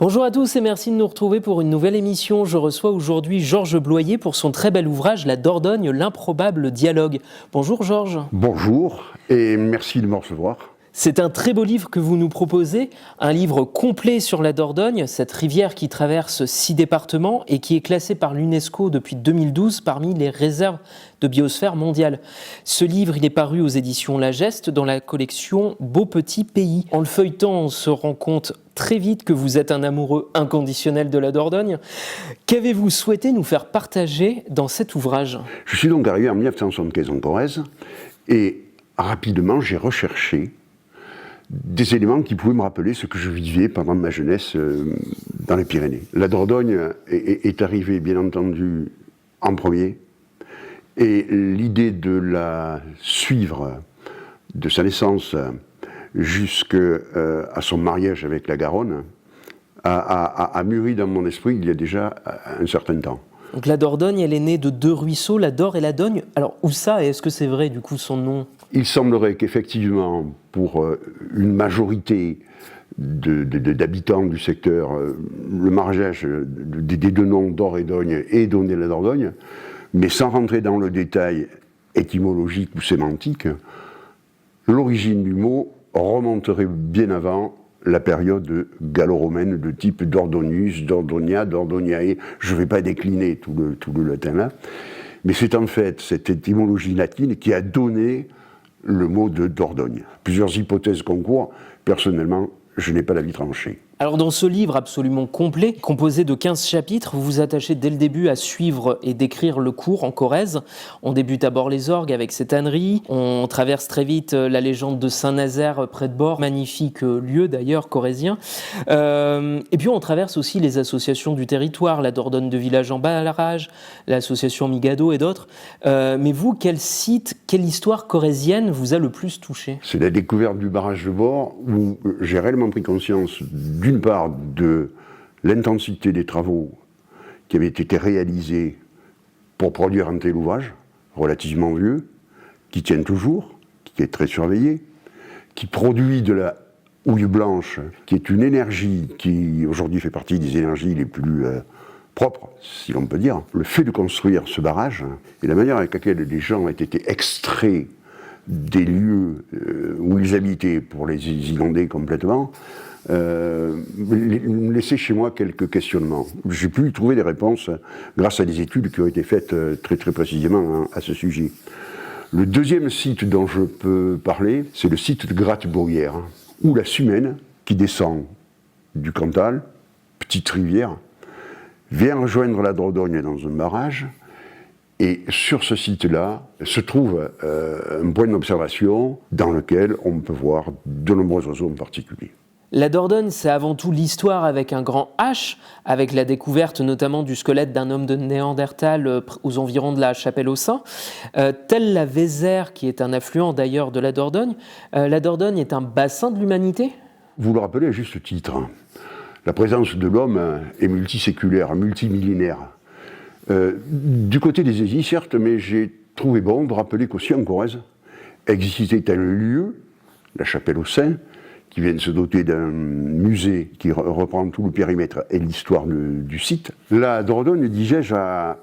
Bonjour à tous et merci de nous retrouver pour une nouvelle émission. Je reçois aujourd'hui Georges Bloyer pour son très bel ouvrage La Dordogne, l'improbable dialogue. Bonjour Georges. Bonjour et merci de me recevoir. C'est un très beau livre que vous nous proposez, un livre complet sur la Dordogne, cette rivière qui traverse 6 départements et qui est classée par l'UNESCO depuis 2012 parmi les réserves de biosphère mondiale. Ce livre, il est paru aux éditions La Geste dans la collection Beau Petit Pays. En le feuilletant, on se rend compte très vite que vous êtes un amoureux inconditionnel de la Dordogne. Qu'avez-vous souhaité nous faire partager dans cet ouvrage ? Je suis donc arrivé en 1975 en Corrèze et rapidement j'ai recherché des éléments qui pouvaient me rappeler ce que je vivais pendant ma jeunesse dans les Pyrénées. La Dordogne est arrivée bien entendu en premier et l'idée de la suivre de sa naissance jusqu'à son mariage avec la Garonne a mûri dans mon esprit il y a déjà un certain temps. Donc la Dordogne, elle est née de 2 ruisseaux, la Dor et la Dogne. Alors où ça, et est-ce que c'est vrai du coup son nom ? Il semblerait qu'effectivement, pour une majorité d'habitants du secteur, le mariage des deux noms Dor et Dogne ait donné la Dordogne, mais sans rentrer dans le détail étymologique ou sémantique, l'origine du mot remonterait bien avant la période gallo-romaine de type Dordonius, Dordonia, Dordoniae. Je ne vais pas décliner tout le latin là, mais c'est en fait cette étymologie latine qui a donné le mot de Dordogne. Plusieurs hypothèses concourent. Personnellement, je n'ai pas l'avis tranché. Alors dans ce livre absolument complet, composé de 15 chapitres, vous vous attachez dès le début à suivre et décrire le cours en Corrèze. On débute à Bord-les-Orgues avec ses tanneries, on traverse très vite la légende de Saint-Nazaire près de Bord, magnifique lieu d'ailleurs corrézien. Et puis on traverse aussi les associations du territoire, la Dordogne de Village en Ballarage, l'association Migado et d'autres. Mais vous, quel site, quelle histoire corrézienne vous a le plus touché ? C'est la découverte du barrage de Bord où j'ai réellement pris conscience d'une part de l'intensité des travaux qui avaient été réalisés pour produire un tel ouvrage, relativement vieux, qui tient toujours, qui est très surveillé, qui produit de la houille blanche, qui est une énergie qui aujourd'hui fait partie des énergies les plus propres, si l'on peut dire. Le fait de construire ce barrage et la manière avec laquelle les gens ont été extraits des lieux où ils habitaient pour les inonder complètement, laisser chez moi quelques questionnements. J'ai pu y trouver des réponses grâce à des études qui ont été faites très très précisément à ce sujet. Le deuxième site dont je peux parler, c'est le site de Gratte-Bruyère, où la Sumène, qui descend du Cantal, petite rivière, vient rejoindre la Dordogne dans un barrage. Et sur ce site-là se trouve un point d'observation dans lequel on peut voir de nombreux oiseaux en particulier. La Dordogne, c'est avant tout l'histoire avec un grand H, avec la découverte notamment du squelette d'un homme de Néandertal aux environs de la Chapelle-aux-Saints. Telle la Vézère, qui est un affluent d'ailleurs de la Dordogne est un bassin de l'humanité ? Vous le rappelez à juste titre, la présence de l'homme est multiséculaire, multimillénaire. Du côté des Hésies, certes, mais j'ai trouvé bon de rappeler qu'aussi en Corrèze existait un lieu, la Chapelle-aux-Saints, qui vient de se doter d'un musée qui reprend tout le périmètre et l'histoire du site. La Dordogne, disais-je, a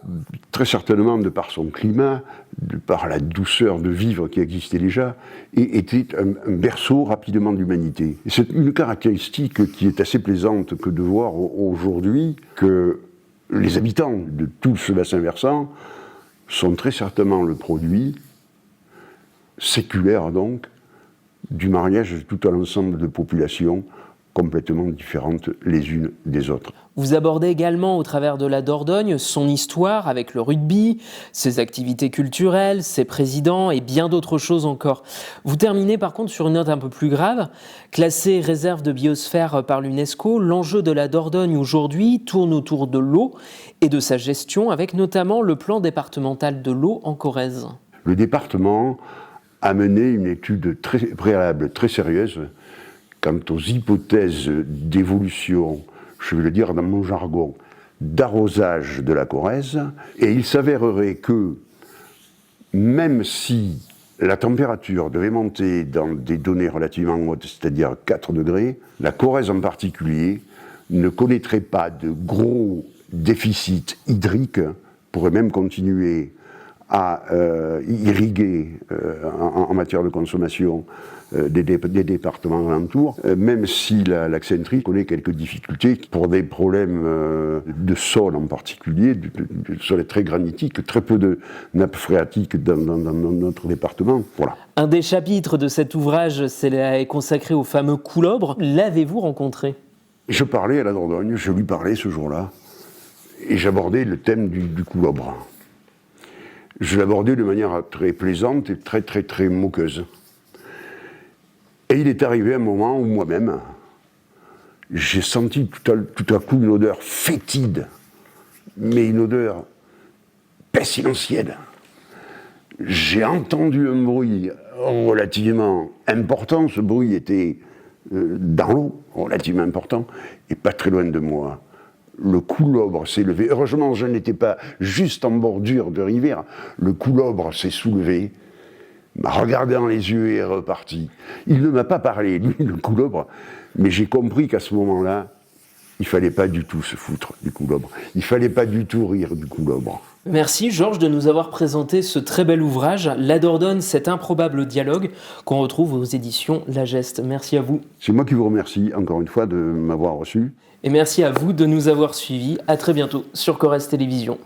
très certainement, de par son climat, de par la douceur de vivre qui existait déjà, était un berceau rapidement d'humanité. Et c'est une caractéristique qui est assez plaisante que de voir aujourd'hui que les habitants de tout ce bassin versant sont très certainement le produit, séculaire donc, du mariage de tout un ensemble de populations complètement différentes les unes des autres. Vous abordez également au travers de la Dordogne son histoire avec le rugby, ses activités culturelles, ses présidents et bien d'autres choses encore. Vous terminez par contre sur une note un peu plus grave. Classée réserve de biosphère par l'UNESCO, l'enjeu de la Dordogne aujourd'hui tourne autour de l'eau et de sa gestion avec notamment le plan départemental de l'eau en Corrèze. Le département a mené une étude très préalable, très sérieuse, quant aux hypothèses d'évolution, je vais le dire dans mon jargon, d'arrosage de la Corrèze, et il s'avérerait que, même si la température devait monter dans des données relativement hautes, c'est-à-dire 4 degrés, la Corrèze en particulier ne connaîtrait pas de gros déficits hydriques, pourrait même continuer à irriguer en matière de consommation des départements alentours, même si l'Axentrie connaît quelques difficultés pour des problèmes de sol en particulier. Le sol est très granitique, très peu de nappes phréatiques dans notre département. Voilà. Un des chapitres de cet ouvrage est consacré au fameux coulobre. L'avez-vous rencontré ? Je parlais à la Dordogne, je lui parlais ce jour-là, et j'abordais le thème du coulobre. Je l'abordais de manière très plaisante et très, très, très moqueuse. Et il est arrivé un moment où moi-même, j'ai senti tout à coup une odeur fétide, mais une odeur pestilentielle. J'ai entendu un bruit relativement important, ce bruit était dans l'eau, relativement important, et pas très loin de moi. Le coulobre s'est levé. Heureusement, je n'étais pas juste en bordure de rivière. Le coulobre s'est soulevé, m'a regardé dans les yeux et est reparti. Il ne m'a pas parlé, lui, le coulobre, mais j'ai compris qu'à ce moment-là, il ne fallait pas du tout se foutre du coulobre. Il ne fallait pas du tout rire du coulobre. Merci Georges de nous avoir présenté ce très bel ouvrage, La Dordogne, cet improbable dialogue, qu'on retrouve aux éditions La Geste. Merci à vous. C'est moi qui vous remercie, encore une fois, de m'avoir reçu. Et merci à vous de nous avoir suivis. À très bientôt sur Corrèze Télévision.